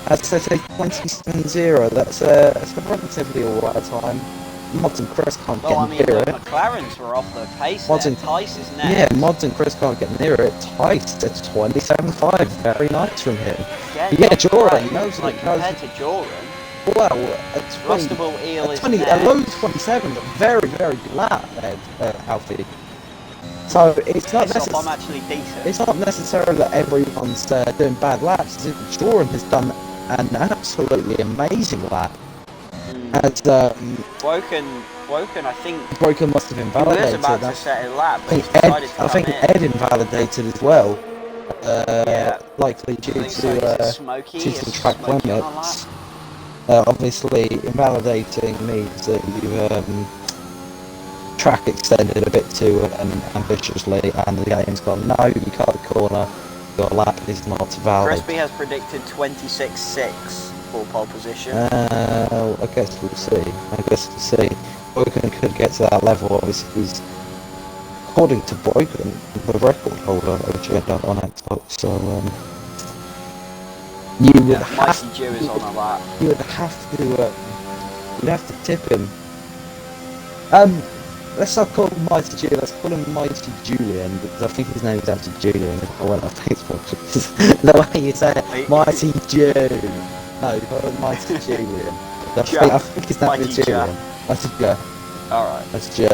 [SPEAKER 2] has set a 27.0. That's a relatively alright time. Mods and Chris can't get near it.
[SPEAKER 1] McLarens were off the pace. Tice is next.
[SPEAKER 2] Yeah, Mods and Chris can't get near it. Tice at 27.5. Very nice from him.
[SPEAKER 1] Yeah,
[SPEAKER 2] Joran
[SPEAKER 1] knows compared to Joran.
[SPEAKER 2] Well, a low 27, a very, very good lap, Alfie. So it's not
[SPEAKER 1] I'm actually decent.
[SPEAKER 2] It's not necessarily that everyone's doing bad laps. Joran has done an absolutely amazing lap. And
[SPEAKER 1] Woken, I think.
[SPEAKER 2] Woken must have invalidated.
[SPEAKER 1] He was about to set a lap, but
[SPEAKER 2] I think Ed invalidated as well. Likely due to the track limits. Obviously, invalidating means that track extended a bit too ambitiously, and the game's gone, no, you cut the corner, your lap is not valid.
[SPEAKER 1] Crispy has predicted 26.6 for pole position.
[SPEAKER 2] I guess we'll see. Broken could get to that level, obviously he's, according to Broken, the record holder of Jedi on Xbox, so you would have
[SPEAKER 1] Mighty Jew is on a lap.
[SPEAKER 2] you would have to tip him. Let's not call him Mighty Jew, let's call him Mighty Julian, because I think his name is actually Julian if I went on Facebook. The way you say it, Mighty Jew. No, you call him Mighty Julian. I think his name is Julian. Mighty Jew.
[SPEAKER 1] Alright.
[SPEAKER 2] That's Jew.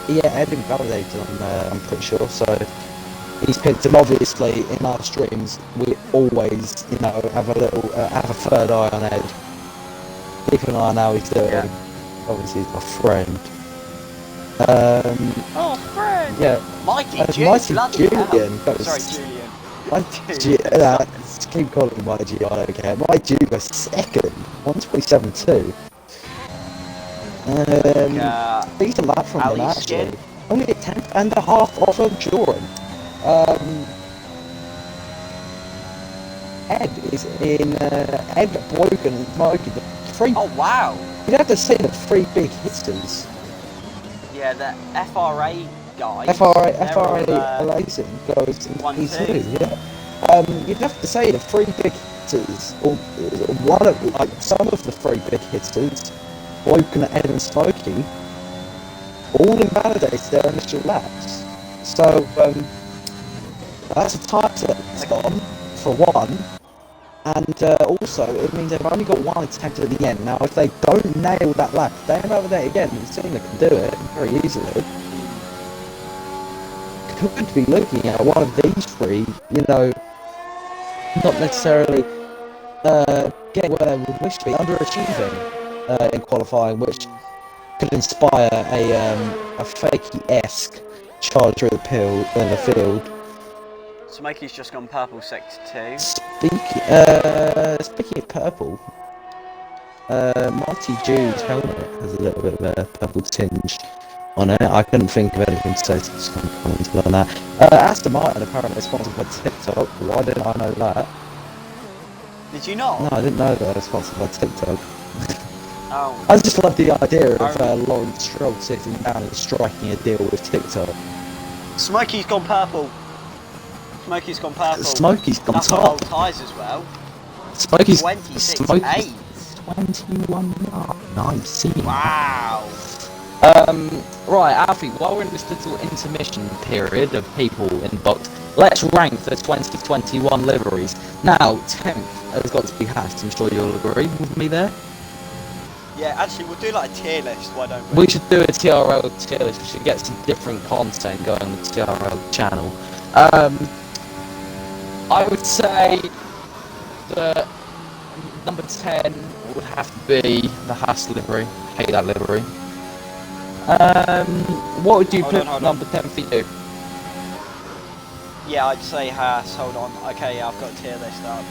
[SPEAKER 2] Yeah, Ed invalidated I'm pretty sure, so he's picked him. Obviously, in our streams, we always, have a third eye on Ed. Keep an eye on how he's doing.
[SPEAKER 1] Yeah.
[SPEAKER 2] Obviously, he's my friend.
[SPEAKER 1] Friend!
[SPEAKER 2] Yeah.
[SPEAKER 1] Mighty
[SPEAKER 2] Julian.
[SPEAKER 1] Sorry, Julian.
[SPEAKER 2] Mighty Julian. Just keep calling him Mighty G, I don't care. Mighty G goes second. 127.2. He's a lap from him, actually. Only a tenth and a half off of Joran. Ed is in Ed, Broken, and Mikey. The three.
[SPEAKER 1] Oh wow!
[SPEAKER 2] You'd have to say the three big hitters.
[SPEAKER 1] Yeah, the FRA guys.
[SPEAKER 2] FRA Racing goes in
[SPEAKER 1] 1-2.
[SPEAKER 2] Yeah. You'd have to say the three big hitters, or one of some of the three big hitters, Broken, Ed, and Smokey, all invalidated their initial laps. So that's a time that's gone for one. And also, it means they've only got one attempt at the end. Now, if they don't nail that lap, they invalidate again, the team that can do it very easily. Could be looking at one of these three, not necessarily getting where they would wish to be, underachieving in qualifying, which could inspire a fakey-esque charge through the field.
[SPEAKER 1] Smokey's just gone purple sector 2.
[SPEAKER 2] Speaking of purple, Mighty Jew's helmet has a little bit of a purple tinge on it. I couldn't think of anything to say, so just going to comment on that. Aston Martin apparently is sponsored by TikTok. Why didn't I know that?
[SPEAKER 1] Did you not?
[SPEAKER 2] No, I didn't know that they were sponsored by TikTok.
[SPEAKER 1] Oh.
[SPEAKER 2] I just love the idea of Lawrence Stroll sitting down and striking a deal with TikTok.
[SPEAKER 1] Smokey's gone purple. Smokey's gone purple.
[SPEAKER 2] Smokey's gone
[SPEAKER 1] That's
[SPEAKER 2] top.
[SPEAKER 1] old tyres as well.
[SPEAKER 2] Smokey's
[SPEAKER 1] 26.8.
[SPEAKER 2] 21. Nice.
[SPEAKER 1] Wow.
[SPEAKER 2] Right, Alfie, while we're in this little intermission period of people in box, let's rank the 2021 liveries. Now, 10th has got to be Haas, I'm sure you'll agree with me there.
[SPEAKER 1] Yeah, actually, we'll do like a tier list, why don't we?
[SPEAKER 2] We should do a TRL tier list, we should get some different content going on the TRL channel. I would say that number 10 would have to be the Haas livery. Hate that livery. What would you put number 10 for you?
[SPEAKER 1] Yeah, I'd say Haas. Hold on. Okay, yeah, I've got a tier list up.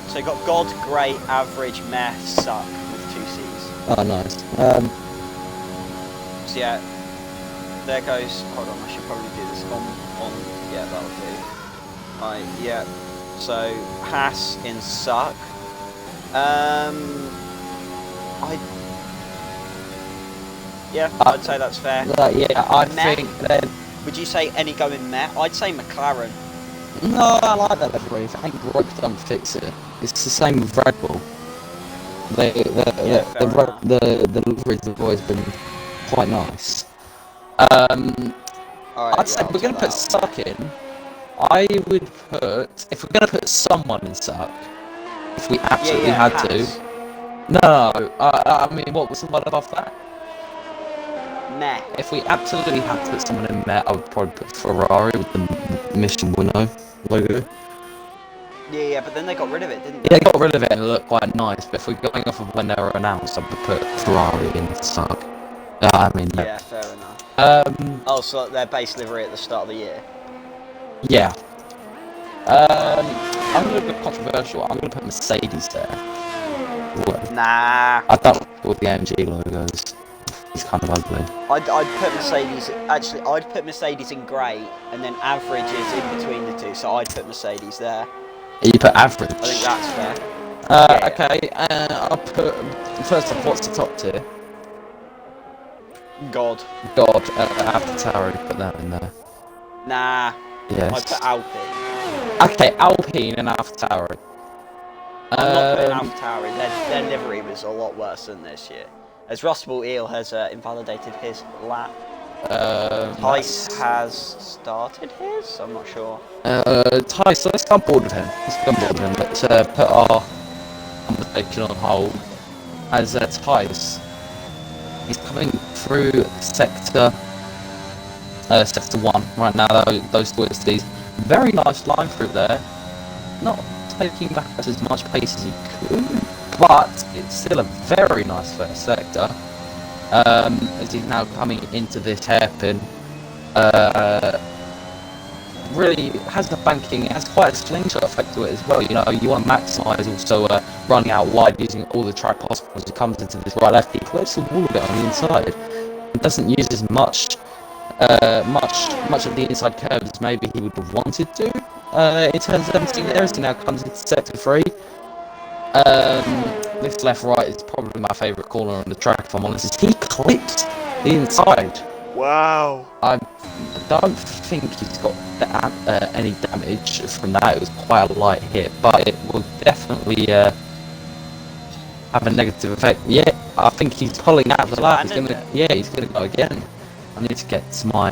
[SPEAKER 1] So you got God, Great, Average, Meh, Suck with 2 C's.
[SPEAKER 2] Oh, nice.
[SPEAKER 1] So yeah, there goes. Hold on, I should probably do this on. Yeah, that'll do. Right, yeah. So Haas in Suck. I'd say that's fair.
[SPEAKER 2] Yeah, I think then.
[SPEAKER 1] Would you say any go in Meh? I'd say McLaren.
[SPEAKER 2] No, I like that livery. If it ain't broke, don't fix it. It's the same with Red Bull. The liveries have always been quite nice. I'd say we're going to put Suck in. I would put, if we're going to put someone in Suck, if we absolutely had to. No, I mean, what was someone above that?
[SPEAKER 1] Meh.
[SPEAKER 2] If we absolutely had to put someone in Meh, I would probably put Ferrari with the Mission Winnow logo.
[SPEAKER 1] Yeah, but then they got rid of it, didn't they?
[SPEAKER 2] Yeah, they got rid of it and it looked quite nice, but if we're going off of when they were announced, I would put Ferrari in Suck.
[SPEAKER 1] Yeah, fair enough. So their base livery at the start of the year?
[SPEAKER 2] Yeah. I'm going to be controversial. I'm going to put Mercedes there.
[SPEAKER 1] Nah.
[SPEAKER 2] I don't like all the AMG logos. It's kind of ugly.
[SPEAKER 1] I'd put Mercedes. Actually, I'd put Mercedes in grey, and then average is in between the two. So I'd put Mercedes there.
[SPEAKER 2] You put average.
[SPEAKER 1] I think that's fair.
[SPEAKER 2] Okay. I'll put first off. What's the top tier?
[SPEAKER 1] God.
[SPEAKER 2] God, AlphaTauri, put that in there.
[SPEAKER 1] Nah.
[SPEAKER 2] Yes.
[SPEAKER 1] I put Alpine.
[SPEAKER 2] Okay, Alpine and AlphaTauri.
[SPEAKER 1] I'm not putting AlphaTauri. Their livery was a lot worse than this year. As Rustable Eel has invalidated his lap. Tice has started his? I'm not sure.
[SPEAKER 2] Tice, let's go on board with him. Let's put our conversation on hold. As Tice, he's coming through sector 1 right now. Those twisties, very nice line through there. Not taking back as much pace as he could, but it's still a very nice first sector. As he's now coming into this hairpin, really has the banking. It has quite a slingshot effect to it as well. You know, you want to maximise also running out wide using all the track possible as it comes into this right left. He floats the wall a bit on the inside. It doesn't use as much of the inside curves as maybe he would have wanted to. In terms of everything there, as he now comes into sector 3. This left-right is probably my favourite corner on the track, if I'm honest. He clips the inside.
[SPEAKER 1] Wow.
[SPEAKER 2] I don't think he's got any damage from that. It was quite a light hit, but it will definitely have a negative effect. Yeah, I think he's pulling out of the lap. He's gonna go again. I need to get my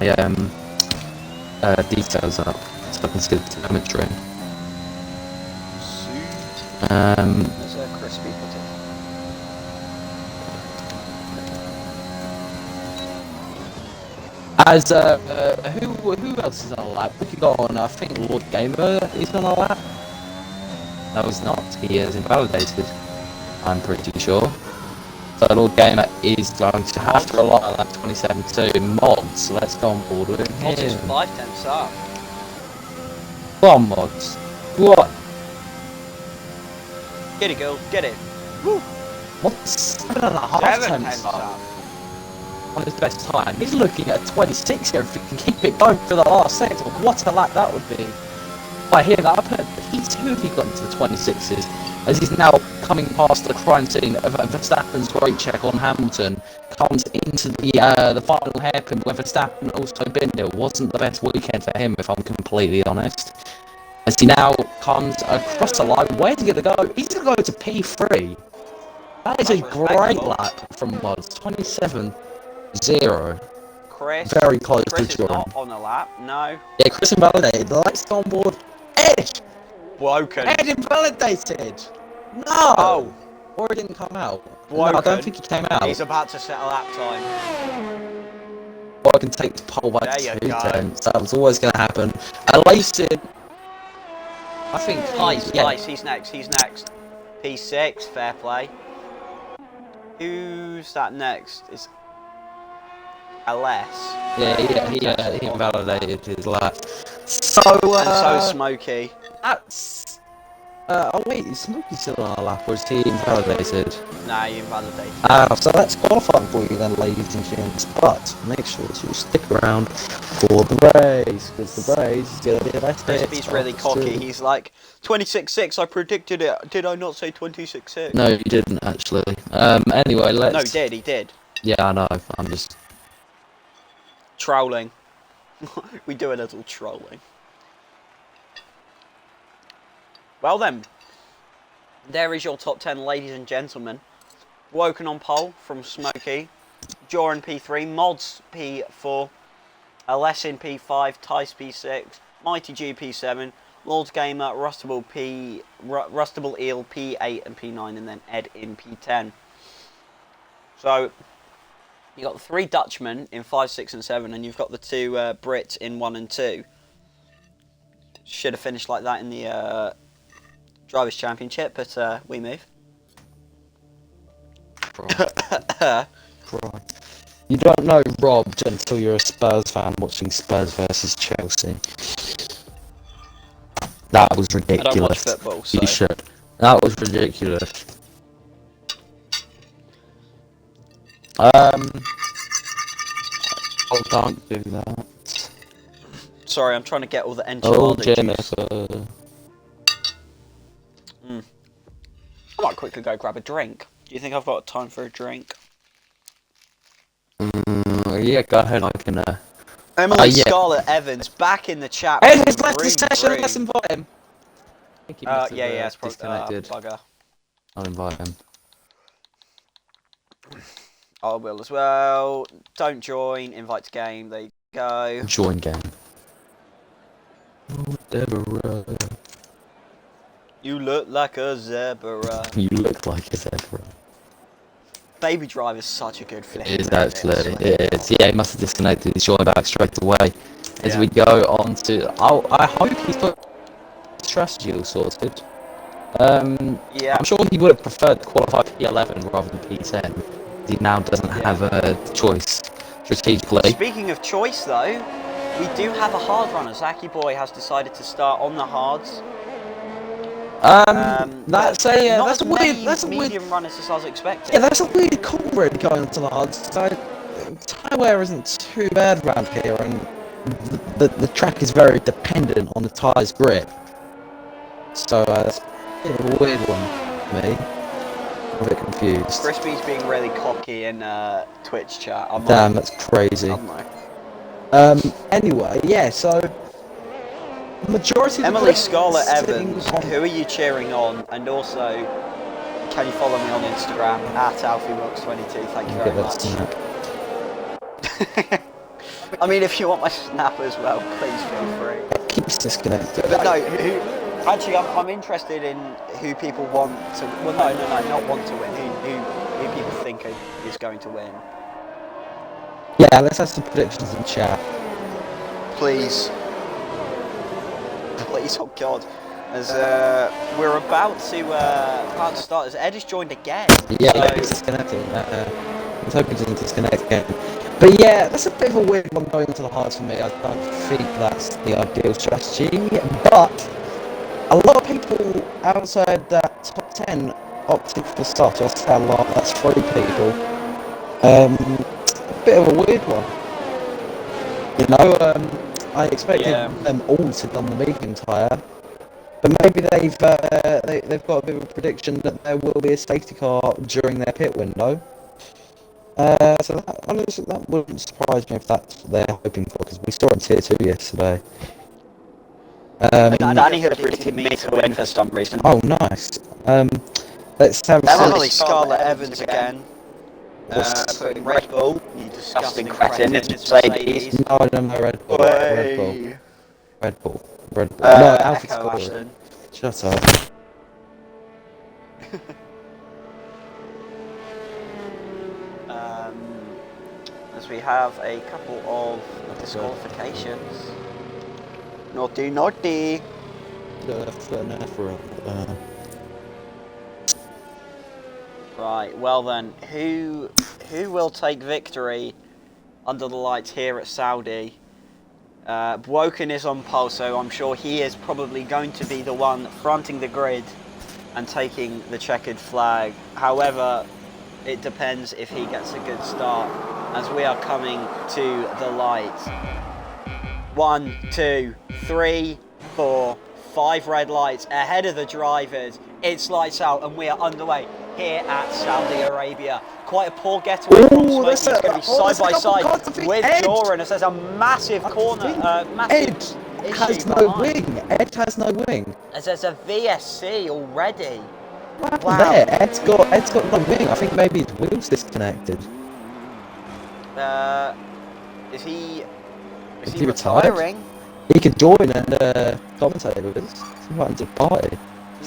[SPEAKER 2] details up so I can see the telemetry.
[SPEAKER 1] There's a crispy potato.
[SPEAKER 2] As who else is on a lap? We could go on. I think Lord Gamer is on a lap. No, he's not. He is invalidated. I'm pretty sure. So Lord Gamer is going to have to rely on that 27-2 mods. So let's go on board with him.
[SPEAKER 1] Mods is 5 tenths up.
[SPEAKER 2] Come on, mods. What?
[SPEAKER 1] Get it, girl. Get it. Woo.
[SPEAKER 2] What's 7.5 tenths up? On his best time. He's looking at 26 here if he can keep it going for the last sector. What a lap that would be. By hearing that, I put P2 if he got into the 26s. As he's now coming past the crime scene of Verstappen's great check on Hamilton, comes into the final hairpin where Verstappen also been there. Wasn't the best weekend for him, if I'm completely honest. As he now comes across the line, where's he going to go? He's going to go to P3. That is a great lap from Mods. 27-0.
[SPEAKER 1] Chris.
[SPEAKER 2] Very close
[SPEAKER 1] Chris
[SPEAKER 2] to Jordan.
[SPEAKER 1] Is not on the lap. No.
[SPEAKER 2] Yeah, Chris invalidated. Let's go on board. Ed!
[SPEAKER 1] Broken.
[SPEAKER 2] Ed invalidated! No!
[SPEAKER 1] Oh.
[SPEAKER 2] Or he didn't come out.
[SPEAKER 1] Broken.
[SPEAKER 2] No, I don't think he came out.
[SPEAKER 1] He's about to set a lap time.
[SPEAKER 2] Well, I can take the pole by
[SPEAKER 1] There
[SPEAKER 2] 2
[SPEAKER 1] you go.
[SPEAKER 2] tenths. That was always going to happen. Alacin. I think
[SPEAKER 1] Tice, he's next. P6, fair play. Who's that next? It's LS.
[SPEAKER 2] Yeah, he invalidated his lap. So,
[SPEAKER 1] and so Smokey.
[SPEAKER 2] That's... oh wait, is Smokey still on our lap, or is he invalidated?
[SPEAKER 1] Nah, you invalidated.
[SPEAKER 2] So that's qualifying for you then, ladies and gents. But make sure to stick around for the race, because the race is going to be the best bit.
[SPEAKER 1] Crispy's really cocky. He's like, 26.6, I predicted it. Did I not say 26.6?
[SPEAKER 2] No, you didn't, actually. Anyway, let's...
[SPEAKER 1] No, he did.
[SPEAKER 2] Yeah, I know. I'm just...
[SPEAKER 1] Trolling. We do a little trolling. Well then, there is your top 10, ladies and gentlemen. Woken on pole from Smokey, Joran P3, Mods P4, Alessin P5, Tice P6, Mighty G P7, Lord Gamer, Rustable Eel P8 and P9, and then Ed in P10. So you got the 3 Dutchmen in 5, 6, and 7, and you've got the 2 Brits in 1 and 2. Should have finished like that in the Drivers' Championship, but we move.
[SPEAKER 2] Right. You don't know robbed until you're a Spurs fan watching Spurs versus Chelsea. That was ridiculous.
[SPEAKER 1] I don't watch football, so...
[SPEAKER 2] You should. That was ridiculous. Oh, don't do that.
[SPEAKER 1] Sorry, I'm trying to get all the
[SPEAKER 2] Oh,
[SPEAKER 1] enchilada juice.
[SPEAKER 2] Jennifer.
[SPEAKER 1] I might quickly go grab a drink. Do you think I've got time for a drink?
[SPEAKER 2] Yeah, go ahead. I can.
[SPEAKER 1] Emily
[SPEAKER 2] Yeah.
[SPEAKER 1] Scarlett Evans back in the chat
[SPEAKER 2] Ed
[SPEAKER 1] room.
[SPEAKER 2] has left the
[SPEAKER 1] Vroom,
[SPEAKER 2] session. Let's
[SPEAKER 1] vroom.
[SPEAKER 2] invite him. I think he must have
[SPEAKER 1] Yeah, it's probably
[SPEAKER 2] disconnected.
[SPEAKER 1] bugger.
[SPEAKER 2] I'll invite him.
[SPEAKER 1] I will as well. Don't join. Invite to game. There you go.
[SPEAKER 2] Join game. Oh, Deborah.
[SPEAKER 1] You look like a zebra.
[SPEAKER 2] You look like a zebra.
[SPEAKER 1] Baby Drive is such a good flick.
[SPEAKER 2] It is actually. It is. Yeah, he must have disconnected. He's joined back straight away. As
[SPEAKER 1] Yeah.
[SPEAKER 2] we go on to. Oh, I hope he's got strategy all sorted.
[SPEAKER 1] Yeah.
[SPEAKER 2] I'm sure he would have preferred to qualify P11 rather than P10. He now doesn't have a choice strategically.
[SPEAKER 1] Speaking of choice, though, we do have a hard runner. Zaki Boy has decided to start on the hards.
[SPEAKER 2] That's a weird
[SPEAKER 1] medium runners as I was expecting.
[SPEAKER 2] Yeah, that's a weird call really going onto the hards. So tyre wear isn't too bad around here, and the track is very dependent on the tyre's grip. So that's a bit of a weird one for me. I'm a bit confused.
[SPEAKER 1] Crispy's being really cocky in Twitch chat.
[SPEAKER 2] Damn, that's crazy. Anyway, yeah, so majority of
[SPEAKER 1] Emily Scarlett Evans, who are you cheering on? And also, can you follow me on Instagram at AlfieWilks22? Thank you very much. I mean, if you want my snap as well, please feel free.
[SPEAKER 2] It keeps disconnected.
[SPEAKER 1] But no, actually, I'm interested in who people want to. Well, no, not want to win. Who people think is going to win.
[SPEAKER 2] Yeah, let's have some predictions in chat.
[SPEAKER 1] Please. Please, oh God. As we're about to start, as Ed has joined again.
[SPEAKER 2] Yeah,
[SPEAKER 1] so...
[SPEAKER 2] he's disconnecting. I was hoping to disconnect again. But yeah, that's a bit of a weird one going into the hards for me. I don't think that's the ideal strategy. But a lot of people outside that top 10 opted for start. I'll say a lot, that's 3 people. A bit of a weird one. You know, I expected them all to be on the medium tyre. But maybe they've got a bit of a prediction that there will be a safety car during their pit window. So that wouldn't surprise me if that's what they're hoping for, because we saw it in Tier 2 yesterday.
[SPEAKER 1] Danny had predicted me to win for some reason.
[SPEAKER 2] Oh, nice. Let's have
[SPEAKER 1] Emily Scarlett Evans again. Putting Red Bull. You disgusting cretin. It's Mercedes.
[SPEAKER 2] No, I don't know Red Bull. Red Bull. No, Alfie scored. Shut up.
[SPEAKER 1] As we have a couple of disqualifications. Naughty. Right, well then, who will take victory under the lights here at Saudi? Woken is on pole, so I'm sure he is probably going to be the one fronting the grid and taking the checkered flag. However, it depends if he gets a good start as we are coming to the light. 1, 2, 3, 4, 5 red lights ahead of the drivers. It's lights out and we are underway here at Saudi Arabia. Quite a poor getaway from Smokey. He's going to be side by side with Joran as there's a massive corner.
[SPEAKER 2] Ed has no wing. Ed has no wing.
[SPEAKER 1] As there's a VSC already.
[SPEAKER 2] What happened there? Ed's got no wing. I think maybe his wheel's disconnected.
[SPEAKER 1] Is he
[SPEAKER 2] retired?
[SPEAKER 1] retiring?
[SPEAKER 2] He could join and commentate with us. He's invited to the party.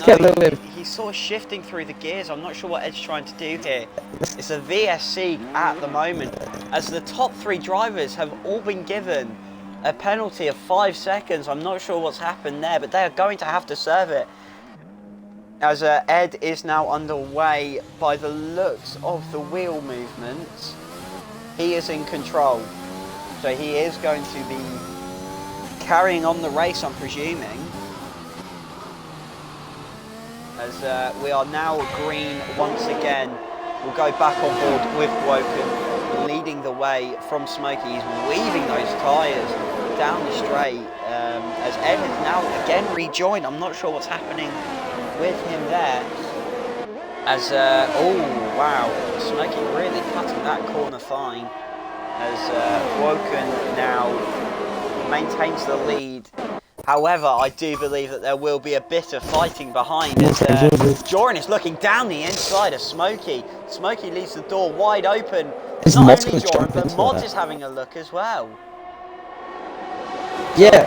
[SPEAKER 1] No, he's sort of shifting through the gears. I'm not sure what Ed's trying to do here. It's a VSC at the moment, as the top 3 drivers have all been given a penalty of 5 seconds. I'm not sure what's happened there, but they are going to have to serve it. As Ed is now underway by the looks of the wheel movements. He is in control. So he is going to be carrying on the race, I'm presuming. As we are now green once again. We'll go back on board with Woken. leading the way from Smokey. He's weaving those tyres down the straight as Ed has now again rejoined. I'm not sure what's happening with him there. As, oh wow, Smokey really cutting that corner fine as Woken now maintains the lead. However, I do believe that there will be a bit of fighting behind as Joran is looking down the inside of Smokey. Smokey leaves the door wide open. Not only Joran, but Mods is having a look as well.
[SPEAKER 2] Yeah,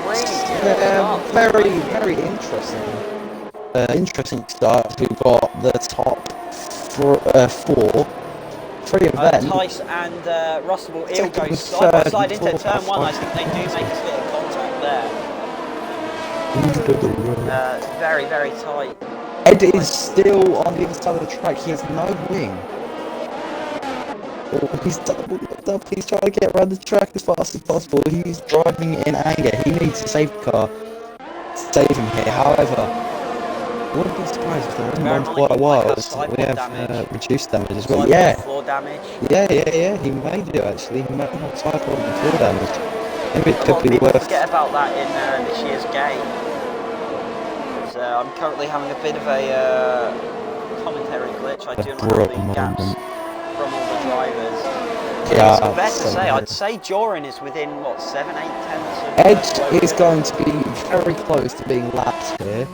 [SPEAKER 2] very, very interesting. Interesting start. We've got the top three of them.
[SPEAKER 1] Tice and Russell will go side by side into turn 1. I think they do make a bit of contact there. Very, very tight.
[SPEAKER 2] Ed is still on the other side of the track. He has no wing. Oh, he's doubled up. He's trying to get around the track as fast as possible. He's driving in anger. He needs a safety car to save him here. However, wouldn't be surprised if they're in one for quite a while. We have reduced damage as well. Yeah.
[SPEAKER 1] Floor damage.
[SPEAKER 2] Yeah. He may do actually. He might have cycle and floor damage. Maybe it could be worth.
[SPEAKER 1] Forget about that in this year's game. I'm currently having a bit of a commentary glitch. I do not have the gaps from all the drivers.
[SPEAKER 2] Yeah,
[SPEAKER 1] it's fair to say, I'd say Joran is within, what, 7, 8 tenths of...
[SPEAKER 2] Ed is going to be very close to being lapped here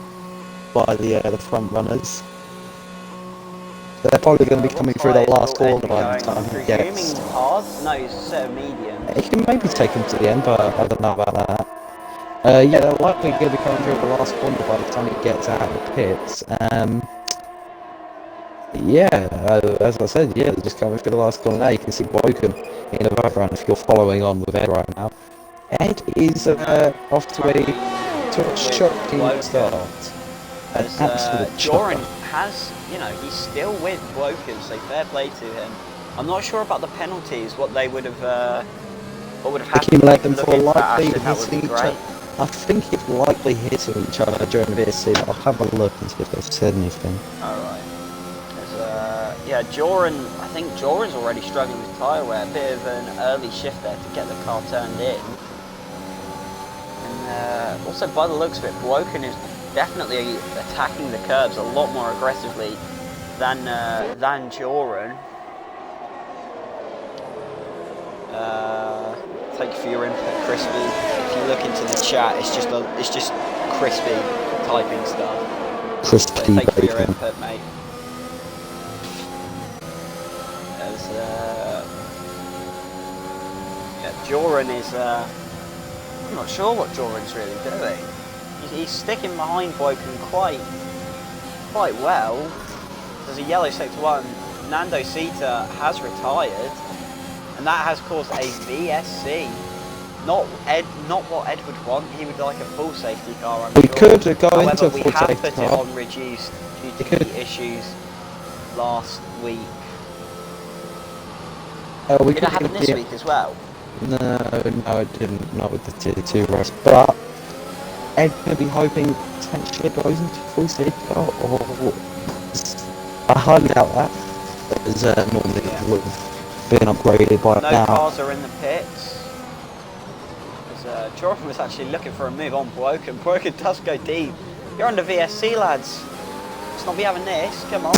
[SPEAKER 2] by the front runners. They're probably going to be coming through the last corner by the time he gets...
[SPEAKER 1] hard? No, he's a set of medium.
[SPEAKER 2] He can maybe take him to the end, but I don't know about that. Yeah, they're likely going to be coming through the last corner by the time he gets out of the pits. As I said, they're just coming through the last corner now. You can see Woken in the background if you're following on with Ed right now. Ed is off to a shocking start.
[SPEAKER 1] As Joran has, he's still with Woken, so fair play to him. I'm not sure about the penalties, what would have happened.
[SPEAKER 2] Let them fall likely hitting each other. I think it's likely hitting each other during the VSC, but I'll have a look and see if they've said anything.
[SPEAKER 1] Alright. Joran, I think Joran's already struggling with tyre wear. A bit of an early shift there to get the car turned in. And also, by the looks of it, Woken is definitely attacking the curbs a lot more aggressively than Joran. Thank you for your input, Crispy. If you look into the chat, it's just Crispy typing stuff.
[SPEAKER 2] Crispy.
[SPEAKER 1] So thank you for your input, mate. Joran is. I'm not sure what Joran's really doing. He's sticking behind Woken quite well. There's a yellow sector 1. Nando Sita has retired. And that has caused a VSC. Not what Ed would want. He would like a full safety car, I'm sure.
[SPEAKER 2] Could go
[SPEAKER 1] However,
[SPEAKER 2] into a full
[SPEAKER 1] we have
[SPEAKER 2] safety
[SPEAKER 1] put
[SPEAKER 2] car.
[SPEAKER 1] it on reduced due to the issues last week.
[SPEAKER 2] We
[SPEAKER 1] Did that happen this week as well?
[SPEAKER 2] No, it didn't. Not with the Tier 2 race. But Ed could be hoping potentially goes into full safety car, or I highly doubt that. As normally would have been upgraded by now.
[SPEAKER 1] No cars are in the pits. Joran was actually looking for a move on Woken. Woken does go deep. You're under VSC, lads. Let's not be having this. Come on.